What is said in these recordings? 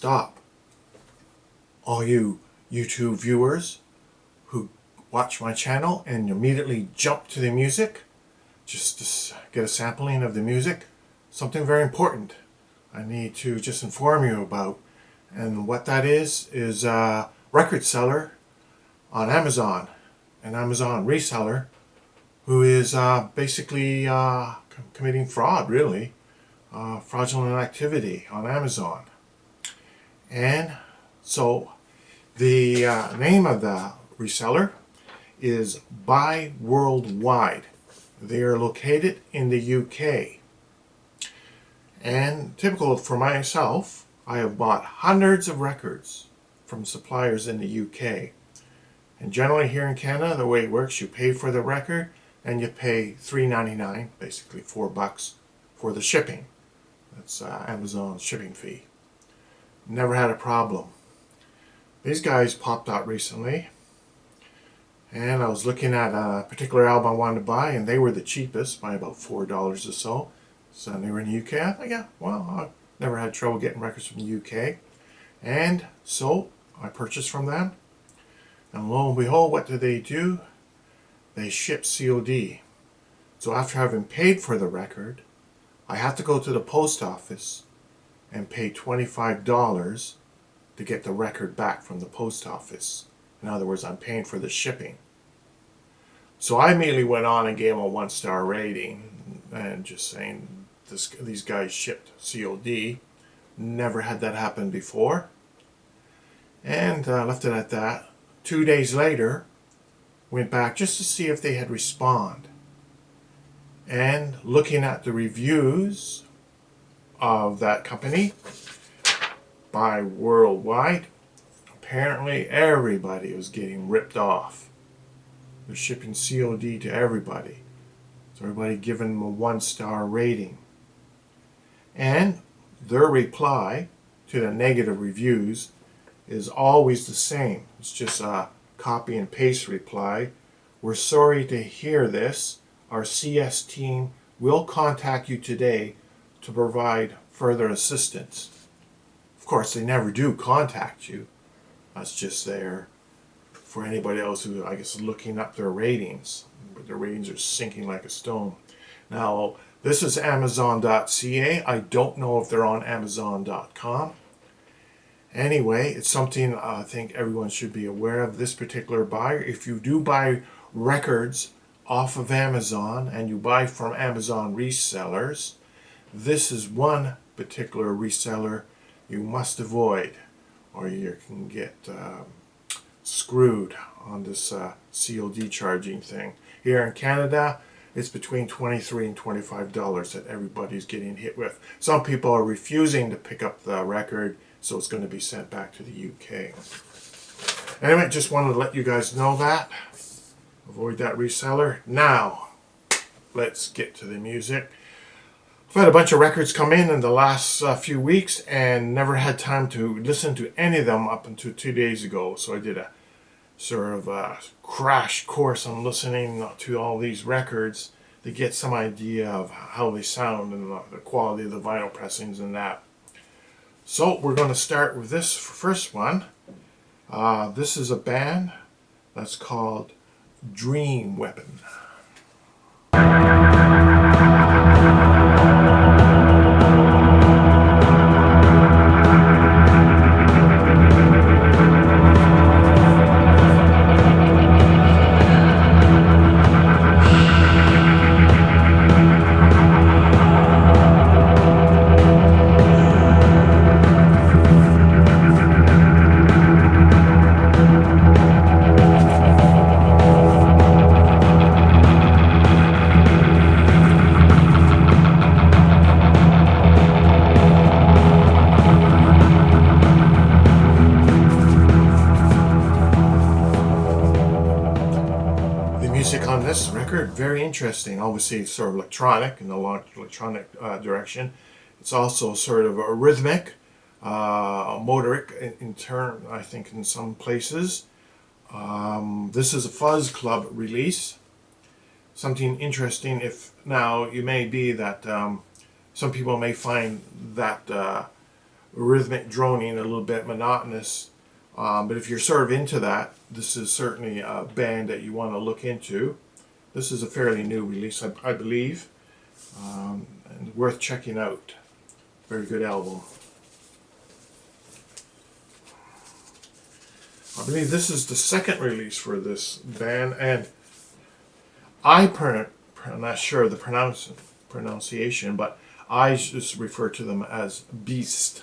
stop. All you YouTube viewers who watch my channel and immediately jump to the music, just to get a sampling of the music, something very important I need to just inform you about. And what that is a record seller on Amazon, an Amazon reseller who is basically committing fraud, really, fraudulent activity on Amazon. And so the name of the reseller is Buy Worldwide. They are located in the UK. And typical for myself, I have bought hundreds of records from suppliers in the UK. And generally here in Canada, the way it works, you pay for the record and you pay $3.99, basically $4 for the shipping. That's Amazon's shipping fee. Never had a problem. These guys popped out recently, and I was looking at a particular album I wanted to buy, and they were the cheapest by about $4 or so. So they were in the UK. I thought, yeah, well, I've never had trouble getting records from the UK. And so I purchased from them. And lo and behold, what do? They ship COD. So after having paid for the record, I have to go to the post office and pay $25 to get the record back from the post office. In other words, I'm paying for the shipping. So I immediately went on and gave them a 1-star rating and just saying these guys shipped COD. Never had that happen before. And left it at that. 2 days later, went back just to see if they had responded. And looking at the reviews of that company, Buy Worldwide, apparently everybody was getting ripped off. They're shipping COD to everybody. So everybody giving them a 1-star rating. And their reply to the negative reviews is always the same. It's just a copy and paste reply. We're sorry to hear this. Our CS team will contact you today to provide further assistance. Of course, they never do contact you. That's just there for anybody else who, I guess, is looking up their ratings. But their ratings are sinking like a stone. Now, this is Amazon.ca. I don't know if they're on Amazon.com. Anyway, it's something I think everyone should be aware of. This particular buyer, if you do buy records off of Amazon and you buy from Amazon resellers, this is one particular reseller you must avoid, or you can get screwed on this COD charging thing. Here in Canada, it's between $23 and $25 that everybody's getting hit with. Some people are refusing to pick up the record, so it's going to be sent back to the UK. Anyway, just wanted to let you guys know that. Avoid that reseller. Now, let's get to the music. I've had a bunch of records come in the last few weeks and never had time to listen to any of them up until 2 days ago. So I did a sort of a crash course on listening to all these records to get some idea of how they sound and the quality of the vinyl pressings and that. So we're going to start with this first one. This is a band that's called Dream Weapon. On this record, very interesting. Obviously, it's sort of electronic in the electronic direction. It's also sort of a rhythmic, motoric in turn, I think, in some places. This is a Fuzz Club release. Something interesting. If now you may be that some people may find that rhythmic droning, a little bit monotonous. But if you're sort of into that, this is certainly a band that you want to look into. This is a fairly new release, I believe, and worth checking out. Very good album. I believe this is the second release for this band, and I'm not sure of the pronunciation, but I just refer to them as Beast.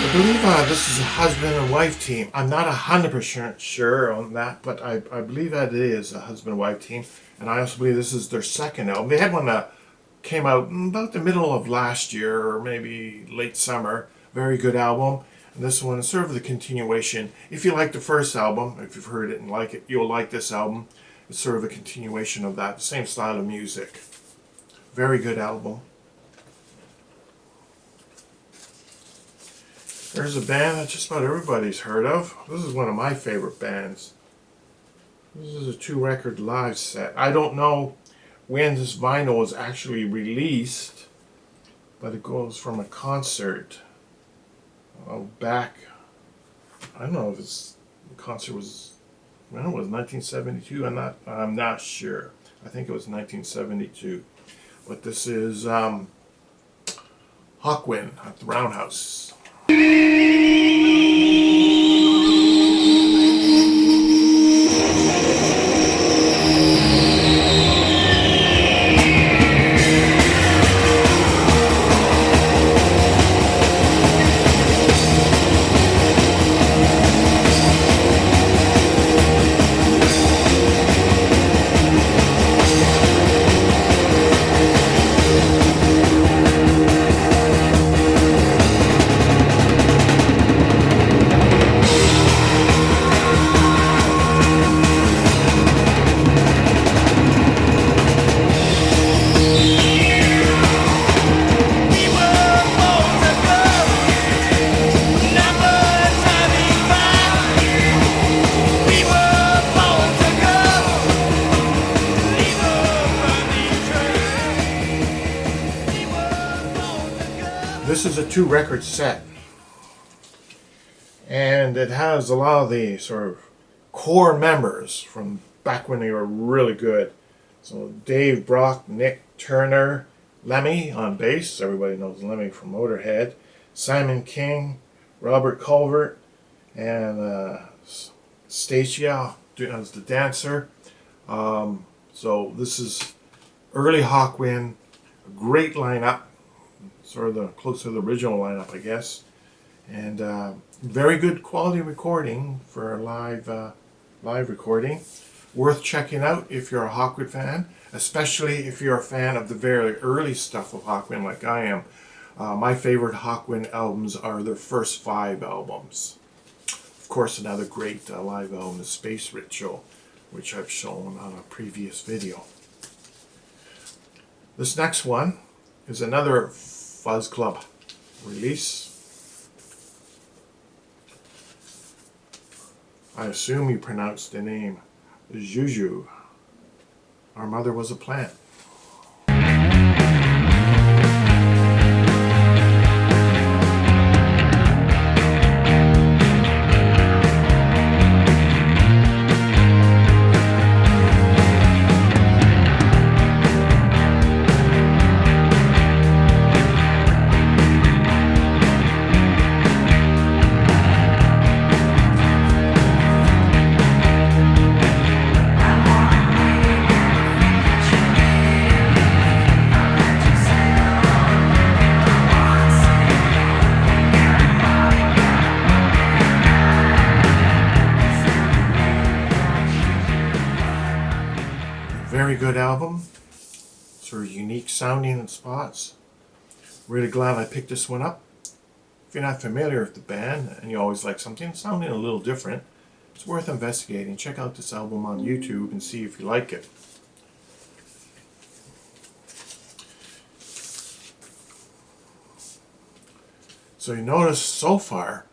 I believe this is a husband and wife team. I'm not 100% sure on that, but I believe that it is a husband and wife team. And I also believe this is their second album. They had one that came out about the middle of last year, or maybe late summer. Very good album. And this one is sort of the continuation. If you like the first album, if you've heard it and like it, you'll like this album. It's sort of a continuation of that, the same style of music. Very good album. There's a band that just about everybody's heard of. This is one of my favorite bands. This is a 2-record live set. I don't know when this vinyl was actually released, but it goes from a concert back. I don't know if the concert was, I don't know, it was 1972. I'm not sure. I think it was 1972. But this is Hawkwind at the Roundhouse. This is a 2-record set, and it has a lot of the sort of core members from back when they were really good. So Dave Brock, Nick Turner, Lemmy on bass, everybody knows Lemmy from Motorhead, Simon King, Robert Culvert, and Stacia as the dancer. So this is early Hawkwind, a great lineup. Sort of the close to the original lineup, I guess, and very good quality recording for a live recording. Worth checking out if you're a Hawkwind fan, especially if you're a fan of the very early stuff of Hawkwind, like I am. My favorite Hawkwind albums are their first 5 albums. Of course, another great live album is Space Ritual, which I've shown on a previous video. This next one is another Fuzz Club release. I assume you pronounce the name Juju. Our Mother Was a Plant. very good album. Sort of unique sounding in spots. Really glad I picked this one up. If you're not familiar with the band and you always like something sounding a little different, it's worth investigating. Check out this album on YouTube and see if you like it. So you notice so far,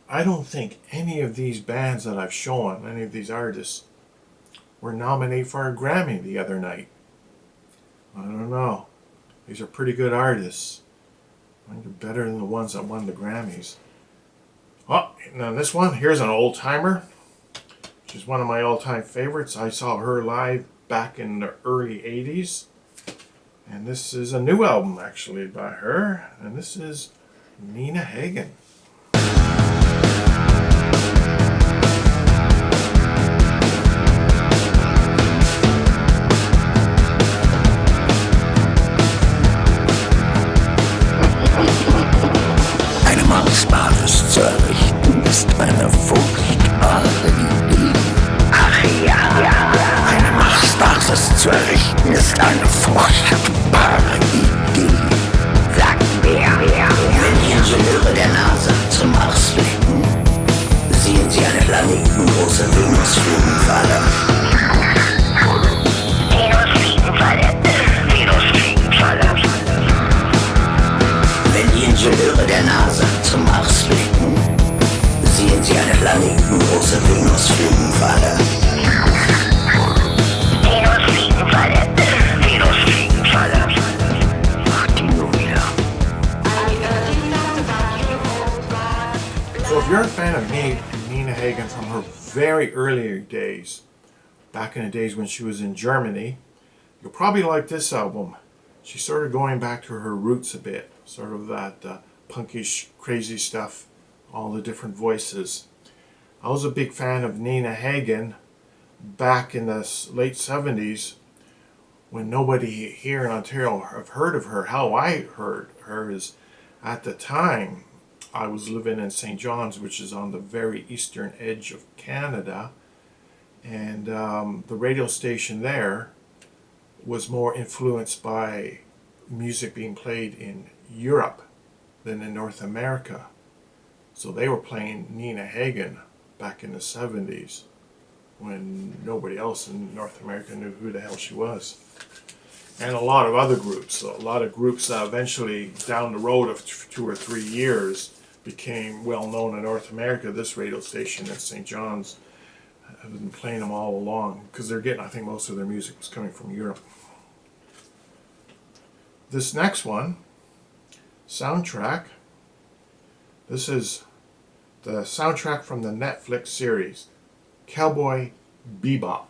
I don't think any of these bands that I've shown, any of these artists, were nominated for a Grammy the other night. I don't know. These are pretty good artists. I think they're better than the ones that won the Grammys. Oh, now this one, here's an old timer. She's one of my all-time favorites. I saw her live back in the early 80s. And this is a new album, actually, by her. And this is Nina Hagen. Eine Marsbasis zu errichten ist eine furchtbare Idee. Ach ja, eine Marsbasis zu errichten ist eine furchtbare Idee. Sagt wer? Wenn die Ingenieure der NASA zum Mars fliegen, sehen sie eine planetengroße Venusfliegenfalle. Venusfliegenfalle. Wenn die Ingenieure der NASA zum Mars fliegen, sehen sie eine planetengroße Venusfliegenfalle. Venusfliegenfalle. Venusfliegenfalle. Mach die nur wieder. So if you're a fan of Nina Hagen from her very earlier days, back in the days when she was in Germany, you'll probably like this album. She's sort of going back to her roots a bit, sort of that punkish, crazy stuff, all the different voices. I was a big fan of Nina Hagen back in the late 70s when nobody here in Ontario have heard of her. How I heard her is at the time I was living in St. John's, which is on the very eastern edge of Canada, and the radio station there was more influenced by music being played in Europe than in North America. So they were playing Nina Hagen back in the 70s when nobody else in North America knew who the hell she was. And a lot of other groups. So a lot of groups eventually down the road of 2 or 3 years became well known in North America. This radio station at St. John's have been playing them all along because they're getting, I think most of their music was coming from Europe. This next one, soundtrack, this is the soundtrack from the Netflix series Cowboy Bebop.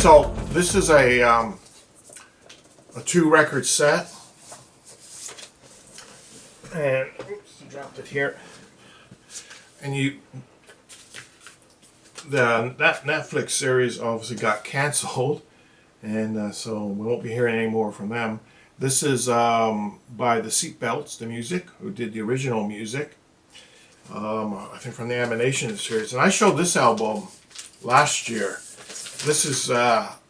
So this is a 2-record set, and oops, I dropped it here. And that Netflix series obviously got canceled, and so we won't be hearing any more from them. This is by the Seatbelts, the music, who did the original music. I think from the Animation series, and I showed this album last year. This is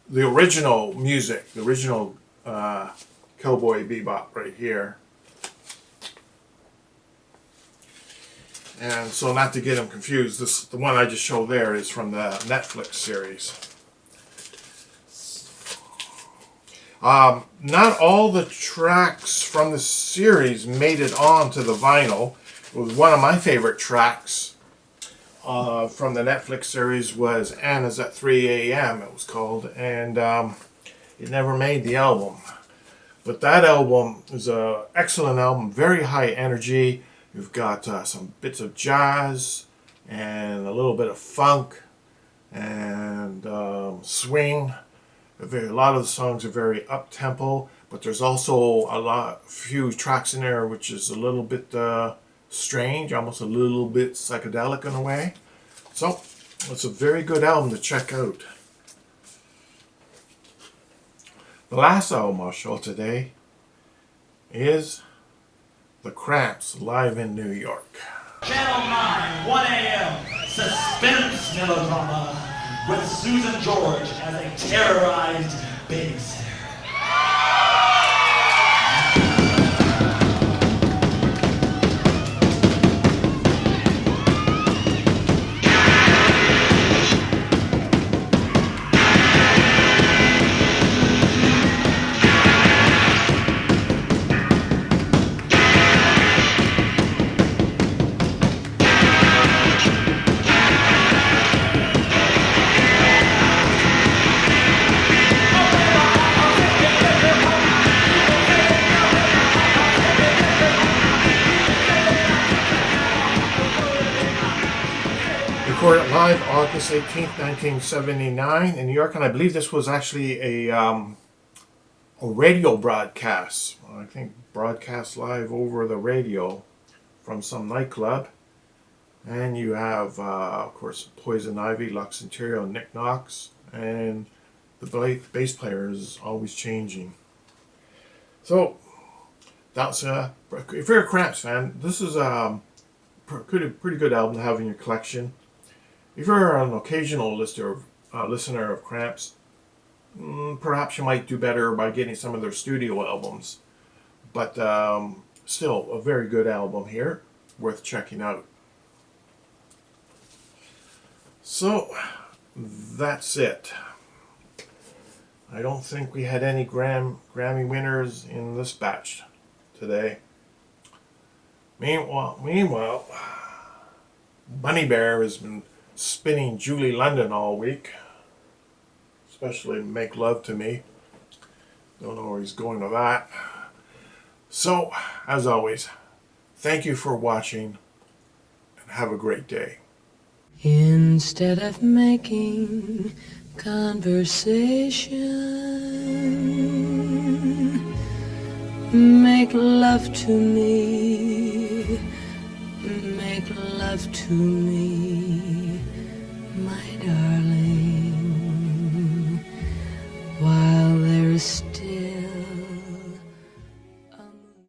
the original music, the original Cowboy Bebop right here. And so, not to get them confused, the one I just showed there is from the Netflix series. Not all the tracks from the series made it onto the vinyl. It was one of my favorite tracks from the Netflix series was Anna's at 3 a.m. it was called, and it never made the album. But that album is an excellent album, very high energy. You've got some bits of jazz and a little bit of funk and swing. A lot of the songs are very up-tempo, but there's also a few tracks in there which is a little bit strange, almost a little bit psychedelic in a way. So, it's a very good album to check out. The last album I'll show today is The Cramps live in New York. Channel 9, 1 a.m. Suspense melodrama with Susan George as a terrorized babysitter. Recorded live August 18th, 1979 in New York, and I believe this was actually a radio broadcast. I think broadcast live over the radio from some nightclub. And you have, of course, Poison Ivy, Lux Interior, Nick Knox, and the bass player is always changing. So, that's if you're a Cramps fan, this is a pretty good album to have in your collection. If you're an occasional listener of Cramps, perhaps you might do better by getting some of their studio albums. But still, a very good album here, worth checking out. So, that's it. I don't think we had any Grammy winners in this batch today. Meanwhile, Bunny Bear has been spinning Julie London all week, especially Make Love to Me. Don't know where he's going with that. So, as always, thank you for watching and have a great day. Instead of making conversation, make love to me, make love to me, my darling.